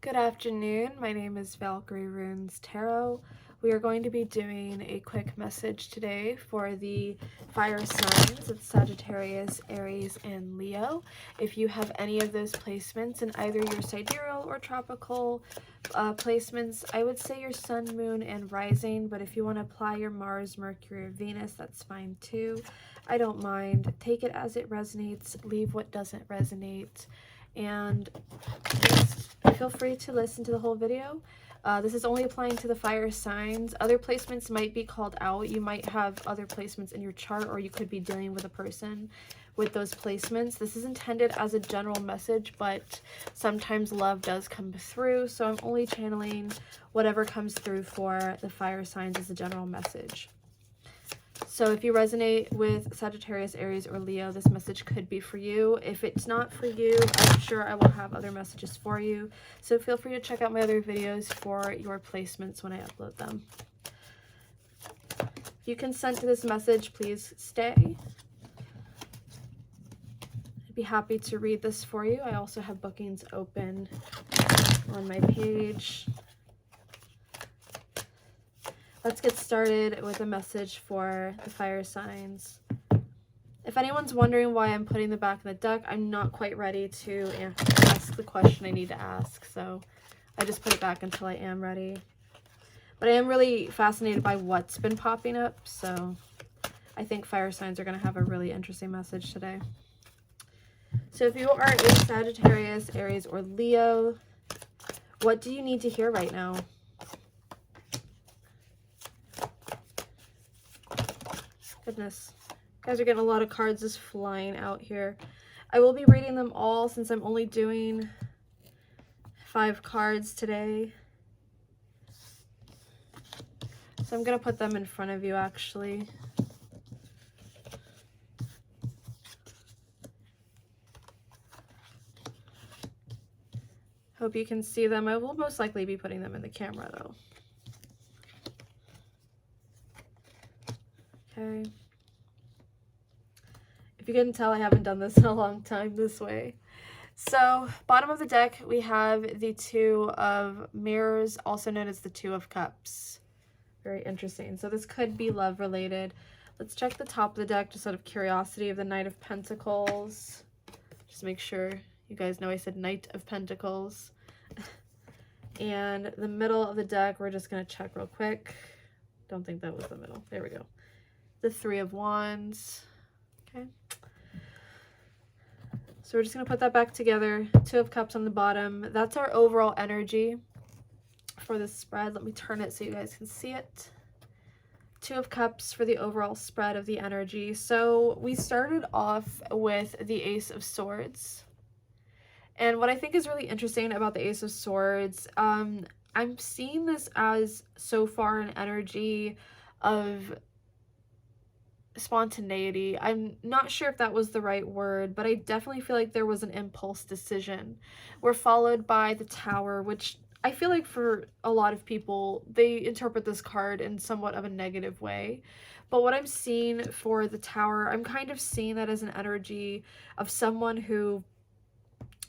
Good afternoon, my name is valkyrierunes Tarot. We are going to be doing a quick message today for the fire signs. It's Sagittarius, Aries, and Leo. If you have any of those placements in either your sidereal or tropical placements, I would say your sun, moon, and rising, but if you want to apply your Mars, Mercury, or Venus, that's fine too. I don't mind. Take it as it resonates, leave what doesn't resonate, and just feel free to listen to the whole video. This is only applying to the fire signs. Other placements might be called out. You might have other placements in your chart, or you could be dealing with a person with those placements. This is intended as a general message, but sometimes love does come through, so I'm only channeling whatever comes through for the fire signs as a general message. So if you resonate with Sagittarius, Aries, or Leo, this message could be for you. If it's not for you, I'm sure I will have other messages for you. So feel free to check out my other videos for your placements when I upload them. If you consent to this message, please stay. I'd be happy to read this for you. I also have bookings open on my page. Let's get started with a message for the fire signs. If anyone's wondering why I'm putting the back in the deck, I'm not quite ready to ask the question I need to ask, so I just put it back until I am ready. But I am really fascinated by what's been popping up, so I think fire signs are going to have a really interesting message today. So if you are a Sagittarius, Aries, or Leo, what do you need to hear right now? Goodness, you guys are getting a lot of cards just flying out here. I will be reading them all since I'm only doing 5 cards today. So I'm going to put them in front of you actually. Hope you can see them. I will most likely be putting them in the camera though. Okay. If you couldn't tell, I haven't done this in a long time this way. So, bottom of the deck, we have the Two of Mirrors, also known as the Two of Cups. Very interesting. So this could be love related. Let's check the top of the deck just out of curiosity of the Knight of Pentacles. Just make sure you guys know I said Knight of Pentacles. And the middle of the deck, we're just going to check real quick. Don't think that was the middle. There we go. The Three of Wands. Okay. So we're just going to put that back together. Two of Cups on the bottom. That's our overall energy for this spread. Let me turn it so you guys can see it. Two of Cups for the overall spread of the energy. So we started off with the Ace of Swords. And what I think is really interesting about the Ace of Swords, I'm seeing this as so far an energy of spontaneity. I'm not sure if that was the right word, but I definitely feel like there was an impulse decision. We're followed by the Tower, which I feel like for a lot of people, they interpret this card in somewhat of a negative way. But what I'm seeing for the Tower, I'm kind of seeing that as an energy of someone who,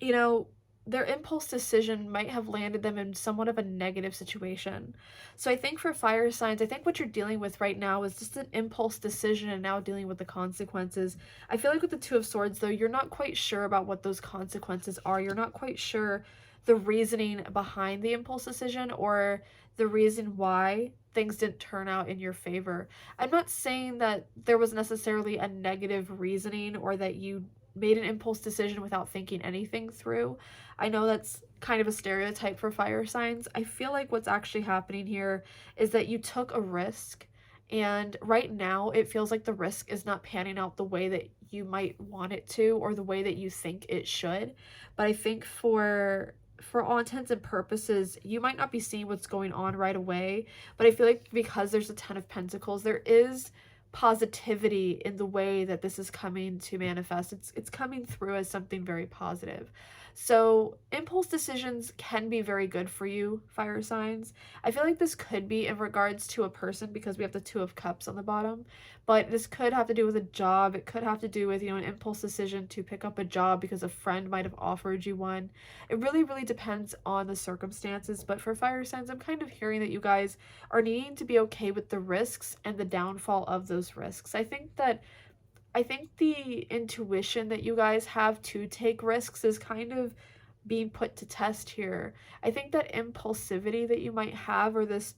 you know, their impulse decision might have landed them in somewhat of a negative situation. So I think for fire signs, I think what you're dealing with right now is just an impulse decision and now dealing with the consequences. I feel like with the Two of Swords, though, you're not quite sure about what those consequences are. You're not quite sure the reasoning behind the impulse decision or the reason why things didn't turn out in your favor. I'm not saying that there was necessarily a negative reasoning or that you made an impulse decision without thinking anything through. I know that's kind of a stereotype for fire signs. I feel like what's actually happening here is that you took a risk, and right now it feels like the risk is not panning out the way that you might want it to or the way that you think it should. But I think for all intents and purposes, you might not be seeing what's going on right away, but I feel like because there's a Ten of Pentacles, there is positivity in the way that this is coming to manifest. It's coming through as something very positive. So impulse decisions can be very good for you, fire signs. I feel like this could be in regards to a person because we have the Two of Cups on the bottom, but this could have to do with a job. It could have to do with, an impulse decision to pick up a job because a friend might have offered you one. It really, really depends on the circumstances, but for fire signs, I'm kind of hearing that you guys are needing to be okay with the risks and the downfall of those risks. I think the intuition that you guys have to take risks is kind of being put to test here. I think that impulsivity that you might have, or this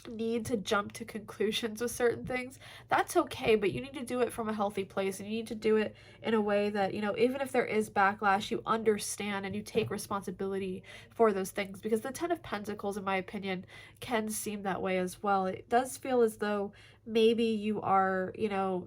need to jump to conclusions with certain things, that's okay, but you need to do it from a healthy place, and you need to do it in a way that, even if there is backlash, you understand and you take responsibility for those things, because the Ten of Pentacles, in my opinion, can seem that way as well. It does feel as though maybe you are,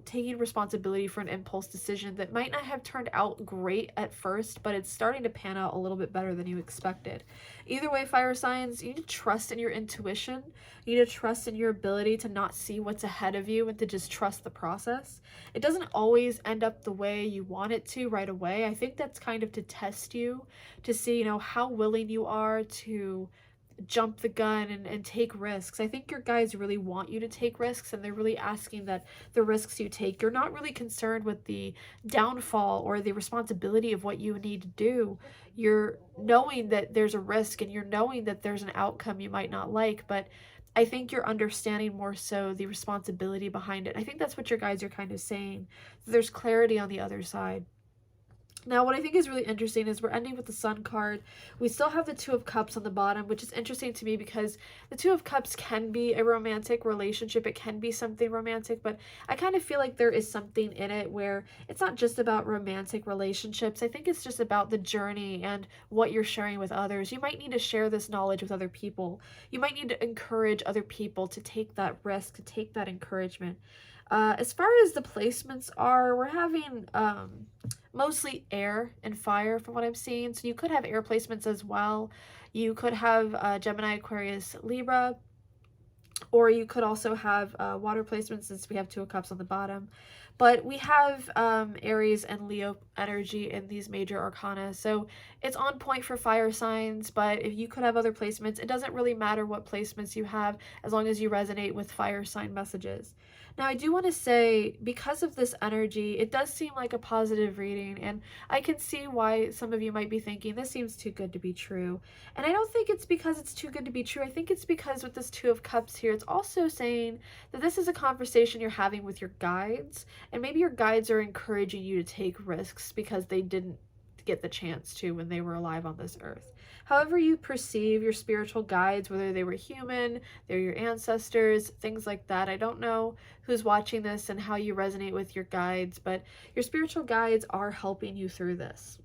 taking responsibility for an impulse decision that might not have turned out great at first, but it's starting to pan out a little bit better than you expected. Either way, fire signs, you need to trust in your intuition. You need to trust in your ability to not see what's ahead of you and to just trust the process. It doesn't always end up the way you want it to right away. I think that's kind of to test you, to see, how willing you are to jump the gun and take risks. I think your guys really want you to take risks, and they're really asking that the risks you take, you're not really concerned with the downfall or the responsibility of what you need to do. You're knowing that there's a risk, and you're knowing that there's an outcome you might not like, but I think you're understanding more so the responsibility behind it. I think that's what your guys are kind of saying. There's clarity on the other side. Now, what I think is really interesting is we're ending with the Sun card. We still have the Two of Cups on the bottom, which is interesting to me because the Two of Cups can be a romantic relationship. It can be something romantic, but I kind of feel like there is something in it where it's not just about romantic relationships. I think it's just about the journey and what you're sharing with others. You might need to share this knowledge with other people. You might need to encourage other people to take that risk, to take that encouragement. As far as the placements are, we're having mostly air and fire from what I'm seeing. So you could have air placements as well. You could have Gemini, Aquarius, Libra, or you could also have water placements since we have Two of Cups on the bottom. But we have Aries and Leo energy in these major arcana, so it's on point for fire signs, but if you could have other placements, it doesn't really matter what placements you have as long as you resonate with fire sign messages. Now, I do want to say, because of this energy, it does seem like a positive reading, and I can see why some of you might be thinking, this seems too good to be true. And I don't think it's because it's too good to be true. I think it's because with this Two of Cups here, it's also saying that this is a conversation you're having with your guides, and maybe your guides are encouraging you to take risks because they didn't get the chance to when they were alive on this earth. However you perceive your spiritual guides, whether they were human, they're your ancestors, things like that. I don't know who's watching this and how you resonate with your guides, but your spiritual guides are helping you through this.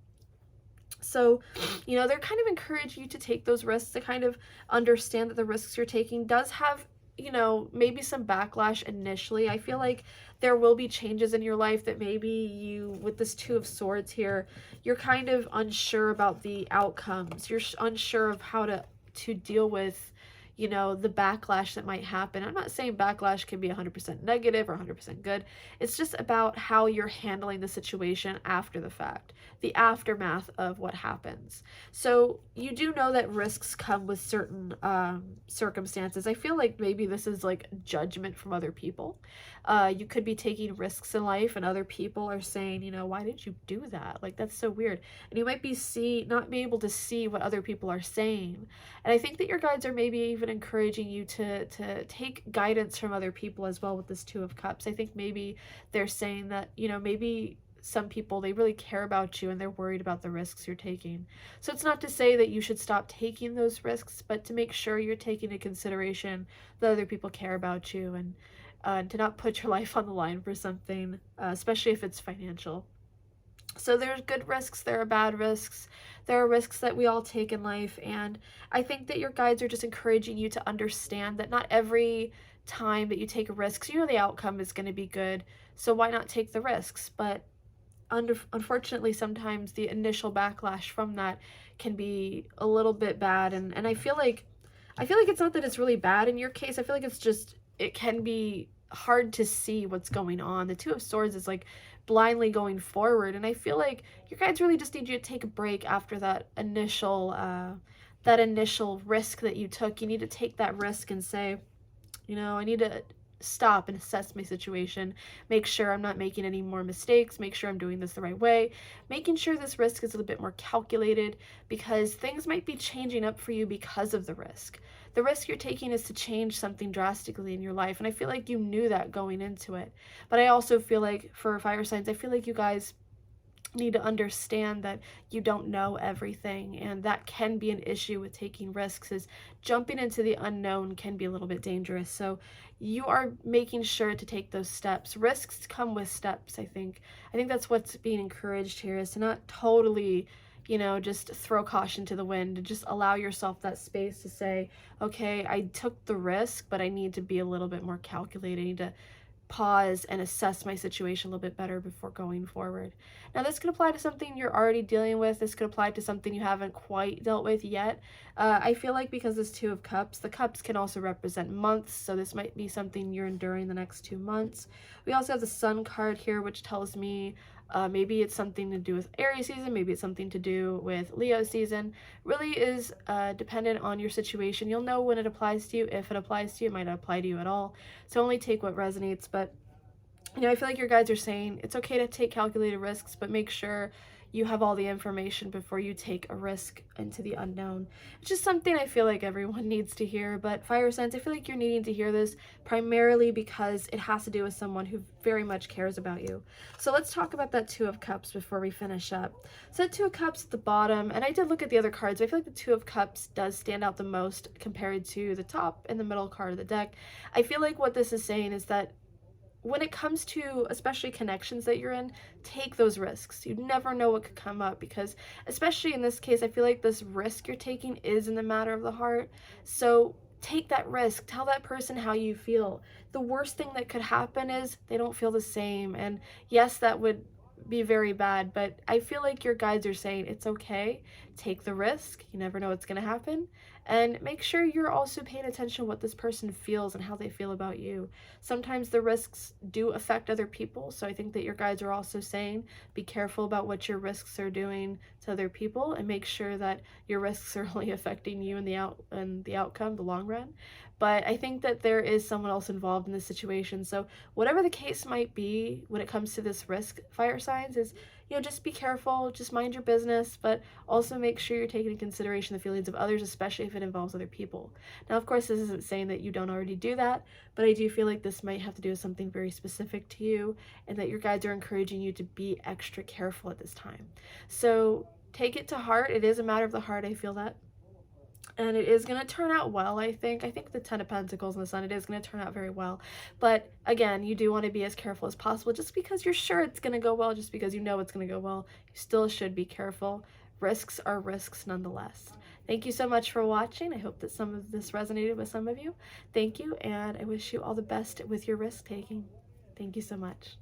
So, they're kind of encouraging you to take those risks, to kind of understand that the risks you're taking does have, maybe some backlash initially. I feel like there will be changes in your life that maybe you, with this Two of Swords here, you're kind of unsure about the outcomes. You're unsure of how to deal with, the backlash that might happen. I'm not saying backlash can be 100% negative or 100% good. It's just about how you're handling the situation after the fact, the aftermath of what happens. So you do know that risks come with certain circumstances. I feel like maybe this is like judgment from other people. You could be taking risks in life and other people are saying, why did you do that? Like, that's so weird. And you might be not be able to see what other people are saying. And I think that your guides are maybe even encouraging you to take guidance from other people as well with this Two of Cups. I think maybe they're saying that, maybe some people, they really care about you and they're worried about the risks you're taking. So it's not to say that you should stop taking those risks, but to make sure you're taking into consideration that other people care about you, and to not put your life on the line for something, especially if it's financial. So there's good risks, there are bad risks, there are risks that we all take in life, and I think that your guides are just encouraging you to understand that not every time that you take risks, the outcome is going to be good, so why not take the risks? But unfortunately, sometimes the initial backlash from that can be a little bit bad, and I feel like it's not that it's really bad in your case. I feel like it's just, it can be hard to see what's going on. The Two of Swords is like blindly going forward, and I feel like your guides really just need you to take a break after that initial risk that you took. You need to take that risk and say, you know, I need to stop and assess my situation, make sure I'm not making any more mistakes, make sure I'm doing this the right way, making sure this risk is a little bit more calculated, because things might be changing up for you because of the risk. The risk you're taking is to change something drastically in your life, and I feel like you knew that going into it. But I also feel like for fire signs, I feel like you guys need to understand that you don't know everything, and that can be an issue with taking risks. Is jumping into the unknown can be a little bit dangerous, so you are making sure to take those steps. Risks come with steps. I think that's what's being encouraged here, is to not totally, you know, just throw caution to the wind, to just allow yourself that space to say, okay, I took the risk, but I need to be a little bit more calculated. I need to pause and assess my situation a little bit better before going forward. Now, this could apply to something you're already dealing with. This could apply to something you haven't quite dealt with yet. I feel like because this Two of Cups, the cups can also represent months, so this might be something you're enduring the next 2 months. We also have the Sun card here, which tells me maybe it's something to do with Aries season, maybe it's something to do with Leo season. Really is dependent on your situation. You'll know when it applies to you. If it applies to you, it might not apply to you at all. So only take what resonates. But, you know, I feel like your guides are saying it's okay to take calculated risks, but make sure you have all the information before you take a risk into the unknown. It's just something I feel like everyone needs to hear. But fire signs, I feel like you're needing to hear this primarily because it has to do with someone who very much cares about you. So let's talk about that Two of Cups before we finish up. So that Two of Cups at the bottom, and I did look at the other cards, but I feel like the Two of Cups does stand out the most compared to the top and the middle card of the deck. I feel like what this is saying is that when it comes to especially connections that you're in, take those risks. You never know what could come up, because especially in this case, I feel like this risk you're taking is in the matter of the heart. So take that risk. Tell that person how you feel. The worst thing that could happen is they don't feel the same. And yes, that would be very bad, but I feel like your guides are saying it's okay. Take the risk. You never know what's going to happen. And make sure you're also paying attention to what this person feels and how they feel about you. Sometimes the risks do affect other people, so I think that your guides are also saying be careful about what your risks are doing to other people, and make sure that your risks are only affecting you in the outcome, the long run. But I think that there is someone else involved in this situation. So whatever the case might be when it comes to this risk, fire signs, is, you know, just be careful, just mind your business, but also make sure you're taking into consideration the feelings of others, especially if it involves other people. Now, of course, this isn't saying that you don't already do that, but I do feel like this might have to do with something very specific to you, and that your guides are encouraging you to be extra careful at this time. So take it to heart. It is a matter of the heart, I feel that. And it is going to turn out well, I think. I think the Ten of Pentacles and the Sun, it is going to turn out very well. But again, you do want to be as careful as possible. Just because you're sure it's going to go well, just because you know it's going to go well, you still should be careful. Risks are risks nonetheless. Thank you so much for watching. I hope that some of this resonated with some of you. Thank you, and I wish you all the best with your risk taking. Thank you so much.